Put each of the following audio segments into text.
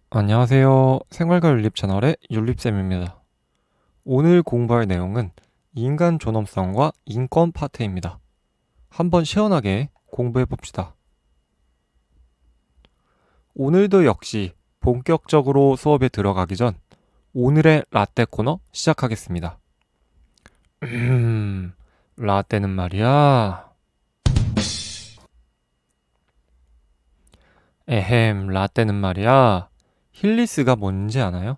안녕하세요. 생활과 윤립 채널의 윤립쌤입니다. 오늘 공부할 내용은 인간 존엄성과 인권 파트입니다. 한번 시원하게 공부해 봅시다. 오늘도 역시 본격적으로 수업에 들어가기 전 오늘의 라떼 코너 시작하겠습니다. 라떼는 말이야. 라떼는 말이야. 힐리스가 뭔지 아나요?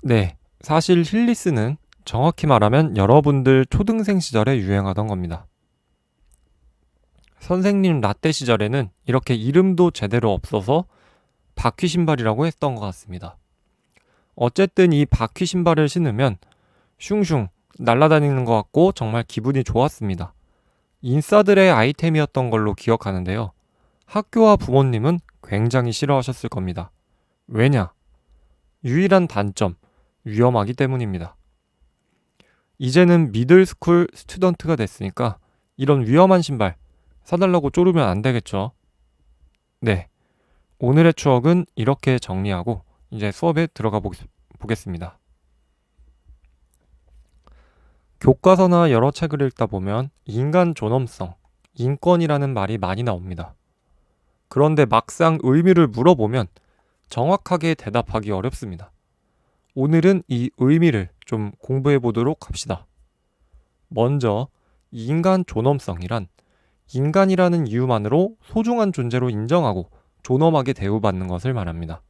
네, 사실 힐리스는 정확히 말하면 여러분들 초등생 시절에 유행하던 겁니다. 선생님 라떼 시절에는 이렇게 이름도 제대로 없어서 바퀴 신발이라고 했던 것 같습니다. 어쨌든 이 바퀴 신발을 신으면 슝슝 날아다니는 것 같고 정말 기분이 좋았습니다. 인싸들의 아이템이었던 걸로 기억하는데요. 학교와 부모님은 굉장히 싫어하셨을 겁니다. 왜냐? 유일한 단점, 위험하기 때문입니다. 이제는 미들스쿨 스튜던트가 됐으니까 이런 위험한 신발 사달라고 쪼르면 안 되겠죠. 네. 오늘의 추억은 이렇게 정리하고 이제 수업에 들어가 보겠습니다. 교과서나 여러 책을 읽다 보면 인간 존엄성, 인권이라는 말이 많이 나옵니다. 그런데 막상 의미를 물어보면 정확하게 대답하기 어렵습니다. 오늘은 이 의미를 좀 공부해 보도록 합시다. 먼저 인간 존엄성이란 인간이라는 이유만으로 소중한 존재로 인정하고 존엄하게 대우받는 것을 말합니다.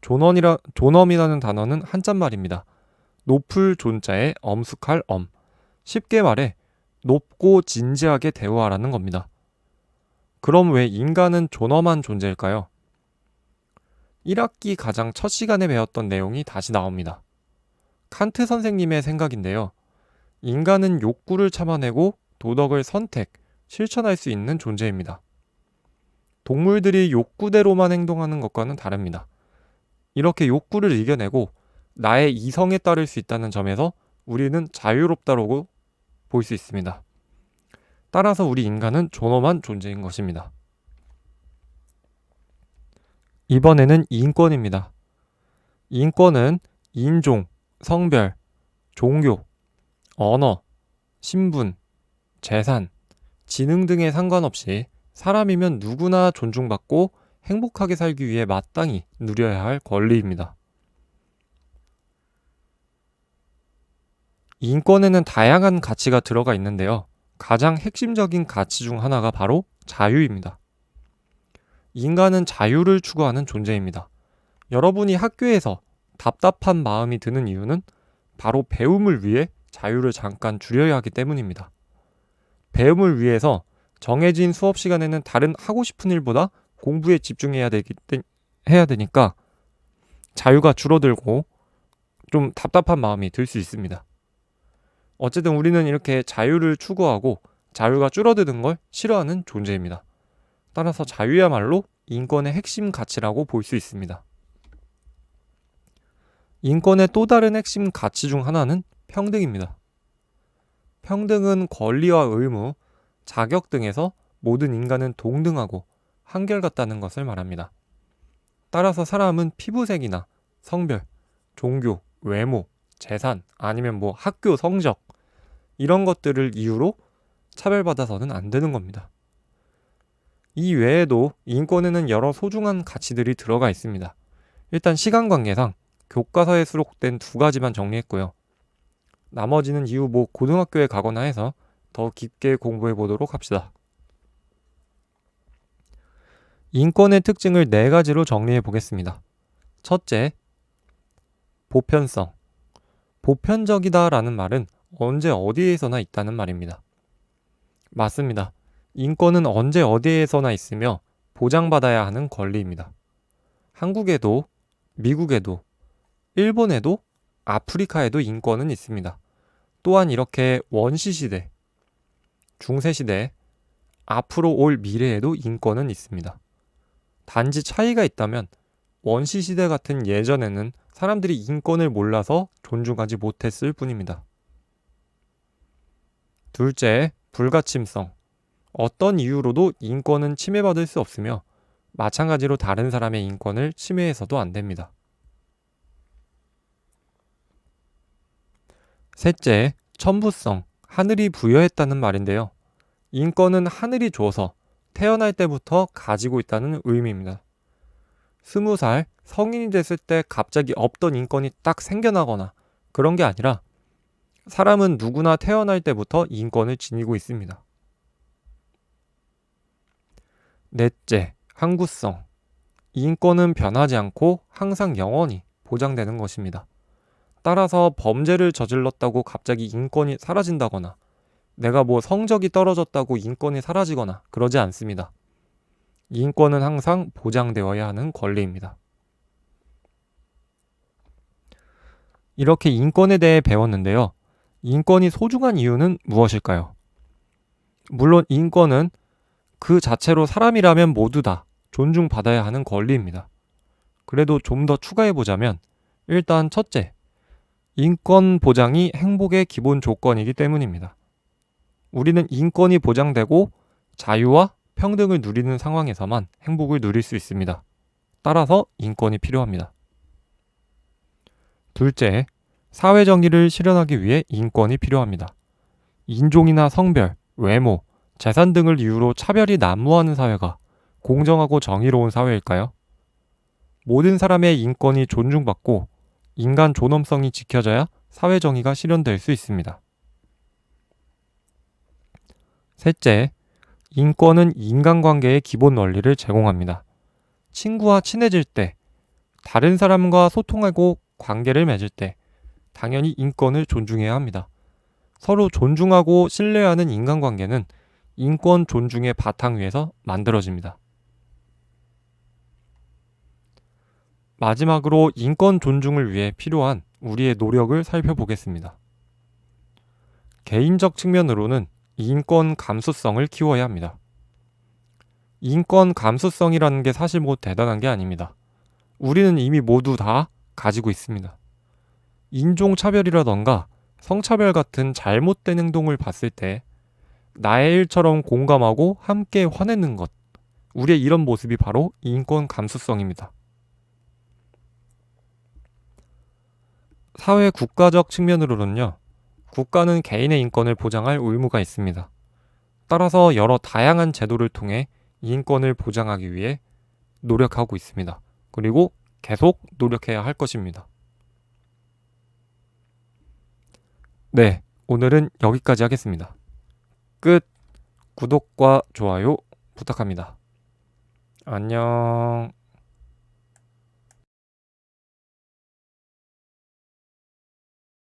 존엄이라는 단어는 한자말입니다. 높을 존자에 엄숙할 엄. 쉽게 말해 높고 진지하게 대우하라는 겁니다. 그럼 왜 인간은 존엄한 존재일까요? 1학기 가장 첫 시간에 배웠던 내용이 다시 나옵니다. 칸트 선생님의 생각인데요. 인간은 욕구를 참아내고 도덕을 선택, 실천할 수 있는 존재입니다. 동물들이 욕구대로만 행동하는 것과는 다릅니다. 이렇게 욕구를 이겨내고 나의 이성에 따를 수 있다는 점에서 우리는 자유롭다고 볼 수 있습니다. 따라서 우리 인간은 존엄한 존재인 것입니다. 이번에는 인권입니다. 인권은 인종, 성별, 종교, 언어, 신분, 재산, 지능 등에 상관없이 사람이면 누구나 존중받고 행복하게 살기 위해 마땅히 누려야 할 권리입니다. 인권에는 다양한 가치가 들어가 있는데요. 가장 핵심적인 가치 중 하나가 바로 자유입니다. 인간은 자유를 추구하는 존재입니다. 여러분이 학교에서 답답한 마음이 드는 이유는 바로 배움을 위해 자유를 잠깐 줄여야 하기 때문입니다. 배움을 위해서 정해진 수업 시간에는 다른 하고 싶은 일보다 공부에 해야 되니까 자유가 줄어들고 좀 답답한 마음이 들 수 있습니다. 어쨌든 우리는 이렇게 자유를 추구하고 자유가 줄어드는 걸 싫어하는 존재입니다. 따라서 자유야말로 인권의 핵심 가치라고 볼 수 있습니다. 인권의 또 다른 핵심 가치 중 하나는 평등입니다. 평등은 권리와 의무, 자격 등에서 모든 인간은 동등하고 한결같다는 것을 말합니다. 따라서 사람은 피부색이나 성별, 종교, 외모, 재산, 아니면 학교 성적 이런 것들을 이유로 차별받아서는 안 되는 겁니다. 이 외에도 인권에는 여러 소중한 가치들이 들어가 있습니다. 일단 시간 관계상 교과서에 수록된 2가지만 정리했고요. 나머지는 이후 고등학교에 가거나 해서 더 깊게 공부해 보도록 합시다. 인권의 특징을 4가지로 정리해 보겠습니다. 첫째, 보편성. 보편적이다라는 말은 언제 어디에서나 있다는 말입니다. 맞습니다. 인권은 언제 어디에서나 있으며 보장받아야 하는 권리입니다. 한국에도, 미국에도, 일본에도, 아프리카에도 인권은 있습니다. 또한 이렇게 원시시대, 중세시대, 앞으로 올 미래에도 인권은 있습니다. 단지 차이가 있다면 원시시대 같은 예전에는 사람들이 인권을 몰라서 존중하지 못했을 뿐입니다. 둘째, 불가침성. 어떤 이유로도 인권은 침해받을 수 없으며 마찬가지로 다른 사람의 인권을 침해해서도 안 됩니다. 셋째, 천부성, 하늘이 부여했다는 말인데요. 인권은 하늘이 줘서 태어날 때부터 가지고 있다는 의미입니다. 20살 성인이 됐을 때 갑자기 없던 인권이 딱 생겨나거나 그런 게 아니라 사람은 누구나 태어날 때부터 인권을 지니고 있습니다. 넷째, 항구성. 인권은 변하지 않고 항상 영원히 보장되는 것입니다. 따라서 범죄를 저질렀다고 갑자기 인권이 사라진다거나 내가 성적이 떨어졌다고 인권이 사라지거나 그러지 않습니다. 인권은 항상 보장되어야 하는 권리입니다. 이렇게 인권에 대해 배웠는데요. 인권이 소중한 이유는 무엇일까요? 물론 인권은 그 자체로 사람이라면 모두 다 존중받아야 하는 권리입니다. 그래도 좀 더 추가해보자면 일단 첫째, 인권 보장이 행복의 기본 조건이기 때문입니다. 우리는 인권이 보장되고 자유와 평등을 누리는 상황에서만 행복을 누릴 수 있습니다. 따라서 인권이 필요합니다. 둘째, 사회 정의를 실현하기 위해 인권이 필요합니다. 인종이나 성별, 외모, 재산 등을 이유로 차별이 난무하는 사회가 공정하고 정의로운 사회일까요? 모든 사람의 인권이 존중받고 인간 존엄성이 지켜져야 사회 정의가 실현될 수 있습니다. 셋째, 인권은 인간관계의 기본 원리를 제공합니다. 친구와 친해질 때, 다른 사람과 소통하고 관계를 맺을 때 당연히 인권을 존중해야 합니다. 서로 존중하고 신뢰하는 인간관계는 인권 존중의 바탕 위에서 만들어집니다. 마지막으로 인권 존중을 위해 필요한 우리의 노력을 살펴보겠습니다. 개인적 측면으로는 인권 감수성을 키워야 합니다. 인권 감수성이라는 게 사실 대단한 게 아닙니다. 우리는 이미 모두 다 가지고 있습니다. 인종차별이라던가 성차별 같은 잘못된 행동을 봤을 때 나의 일처럼 공감하고 함께 화내는 것, 우리의 이런 모습이 바로 인권 감수성입니다. 사회 국가적 측면으로는요, 국가는 개인의 인권을 보장할 의무가 있습니다. 따라서 여러 다양한 제도를 통해 인권을 보장하기 위해 노력하고 있습니다. 그리고 계속 노력해야 할 것입니다. 네, 오늘은 여기까지 하겠습니다. 끝. 구독과 좋아요 부탁합니다. 안녕.